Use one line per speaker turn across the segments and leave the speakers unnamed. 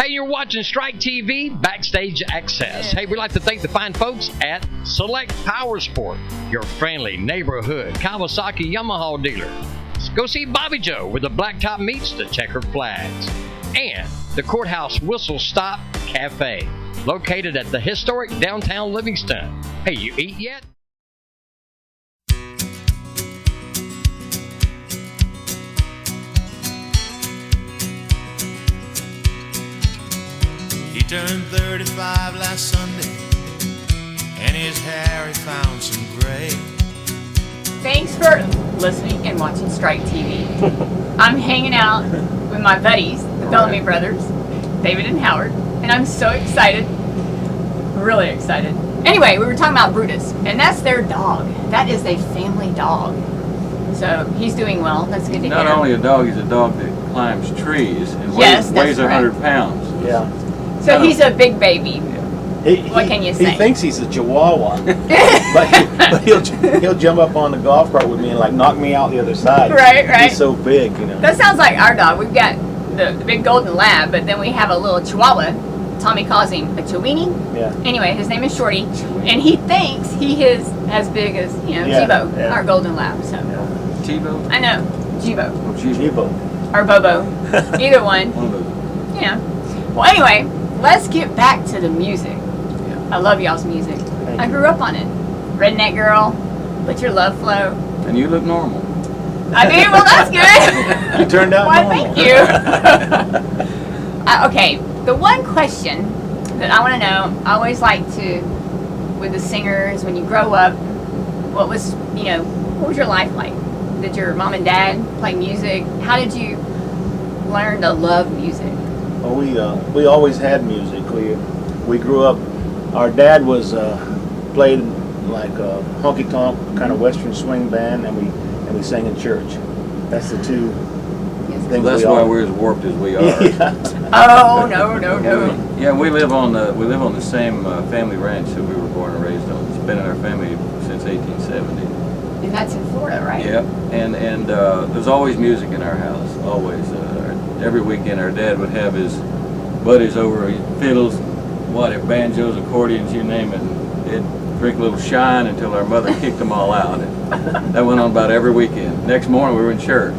Hey, you're watching Strike TV Backstage Access. Hey, we'd like to thank the fine folks at Select Power Sport, your friendly neighborhood Kawasaki Yamaha dealer. Go see Bobby Joe where the blacktop meets the checkered flags. And the Courthouse Whistle Stop Cafe, located at the historic downtown Livingston. Hey, you eat yet?
He turned 35 last Sunday, and his hair he found some gray.
Thanks for listening and watching Strike TV. I'm hanging out with my buddies, the Bellamy brothers, David and Howard, and I'm so excited, really excited. Anyway, we were talking about Brutus, and that's their dog. That is a family dog. So he's doing well. That's good to hear.
Not only a dog, he's a dog that climbs trees and
Yes,
weighs
that's
100 pounds.
Yeah.
So he's a big baby. What can you say?
He thinks he's a Chihuahua, but he'll jump up on the golf cart with me and like knock me out the other side.
Right.
He's so big, you know.
That sounds like our dog. We've got the big golden lab, but then we have a little Chihuahua. Tommy calls him a Chiweenie.
Yeah.
Anyway, his name is Shorty, and he thinks he is as big as Jibo, our golden lab. So
Chibo?
I know Jibo
Chibo.
or Bobo, either one.
One of those.
You know. Well, anyway, let's get back to the music. I love y'all's music. I grew up on it. Redneck Girl, Let Your Love Flow.
And you look normal.
I do? Well, that's good.
You turned out
Why,
normal.
thank you. Okay, the one question that I want to know, I always like to, with the singers, when you grow up, what was your life like? Did your mom and dad play music? How did you learn to love music?
Well, we always had music. We grew up. Our dad was played like a honky tonk kind of western swing band, and we sang in church. That's the two things.
That's why we're as warped as we are.
Yeah.
Oh no.
Yeah, we live on the same family ranch that we were born and raised on. It's been in our family since 1870.
And that's in Florida, right?
Yep. And there's always music in our house. Always. Every weekend, our dad would have his buddies over, fiddles, banjos, accordions, you name it. They'd drink a little shine until our mother kicked them all out. And that went on about every weekend. Next morning, we were in church.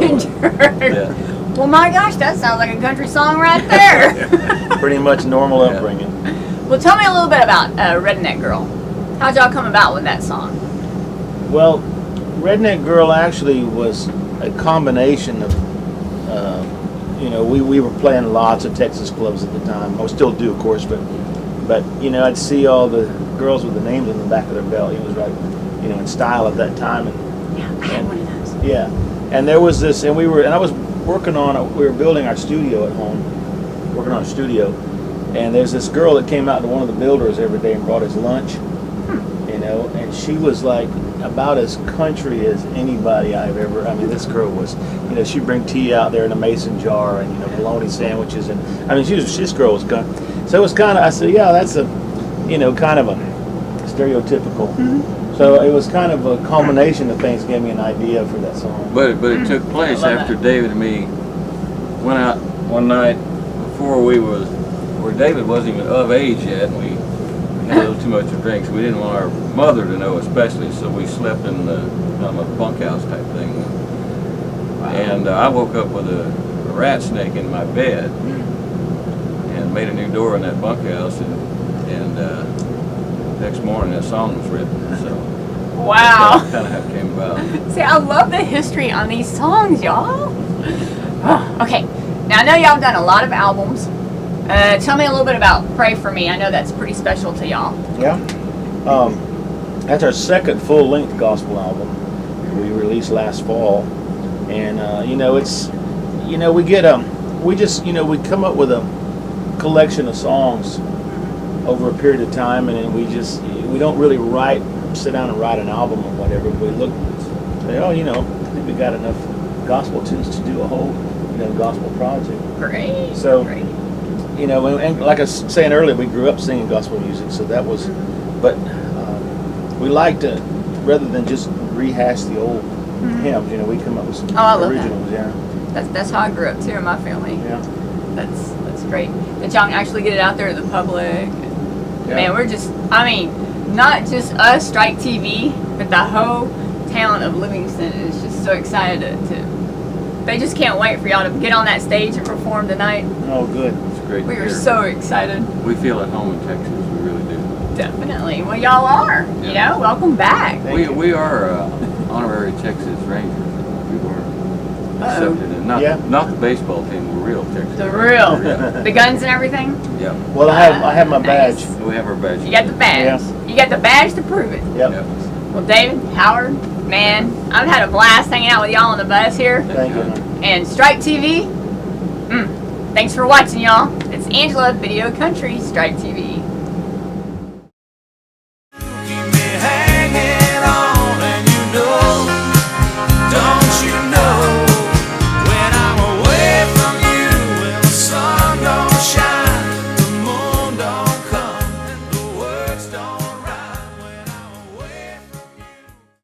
In church.
Yeah.
Well, my gosh, that sounds like a country song right there.
Pretty much normal upbringing.
Well, tell me a little bit about Redneck Girl. How'd y'all come about with that song?
Well, Redneck Girl actually was a combination of, we were playing lots of Texas clubs at the time. I still do, of course, but I'd see all the girls with the names on the back of their belt. It was right, in style at that time.
Yeah, I had one of those.
Yeah, and there was this, and I was working on, we were building our studio at home, working on a studio, and there's this girl that came out to one of the builders every day and brought us lunch, and she was like about as country as anybody I've ever. This girl was, she'd bring tea out there in a mason jar and bologna sandwiches, and this girl was kind. So it was kind of, I said, yeah, that's a, kind of a stereotypical. Mm-hmm. So it was kind of a combination of things gave me an idea for that song.
But it took place after David and me went out one night before where David wasn't even of age yet, and we had a little too much to drink, so we didn't want our mother to know especially, so we slept in kind of a bunkhouse type thing. Wow. And I woke up with a rat snake in my bed and made a new door in that bunkhouse, and next morning that song was written. So
wow.
That's kind of how it came about.
See, I love the history on these songs, y'all. Okay, now I know y'all have done a lot of albums. Tell me a little bit about Pray For Me. I know that's pretty special to y'all.
Yeah. That's our second full-length gospel album we released last fall. And, it's, we come up with a collection of songs over a period of time, and then we don't really sit down and write an album or whatever. We look, say, I think we got enough gospel tunes to do a whole, gospel project.
Great.
So,
great.
And like I was saying earlier, we grew up singing gospel music, so that was, but we like to, rather than just rehash the old hymns, we come up with some originals.
That. That's how I grew up too in my family.
Yeah.
That's great that y'all can actually get it out there to the public.
Yeah.
Man, we're just, I mean, not just us, Strike TV, but the whole town of Livingston is just so excited to they just can't wait for y'all to get on that stage and perform tonight.
Oh, good.
It's great to
We are
hear.
so excited.
We feel at home in Texas. We really do.
Definitely. Well, y'all are. You
Yeah.
know, welcome back.
Thank
We
you.
we are honorary Texas Rangers. We were
Uh-oh.
accepted in not the baseball team. We're real Texas.
The
Rangers.
real.
Yeah.
The guns and everything.
Yeah.
Well, I have my badge.
Nice.
We have our badge.
You got the badge. You got the badge to prove it.
Yep.
Yep.
Well, David, Howard, man, I've had a blast hanging out with y'all on the bus here.
Thank you.
And Strike TV, thanks for watching, y'all. It's Angela, Video Country, Strike TV.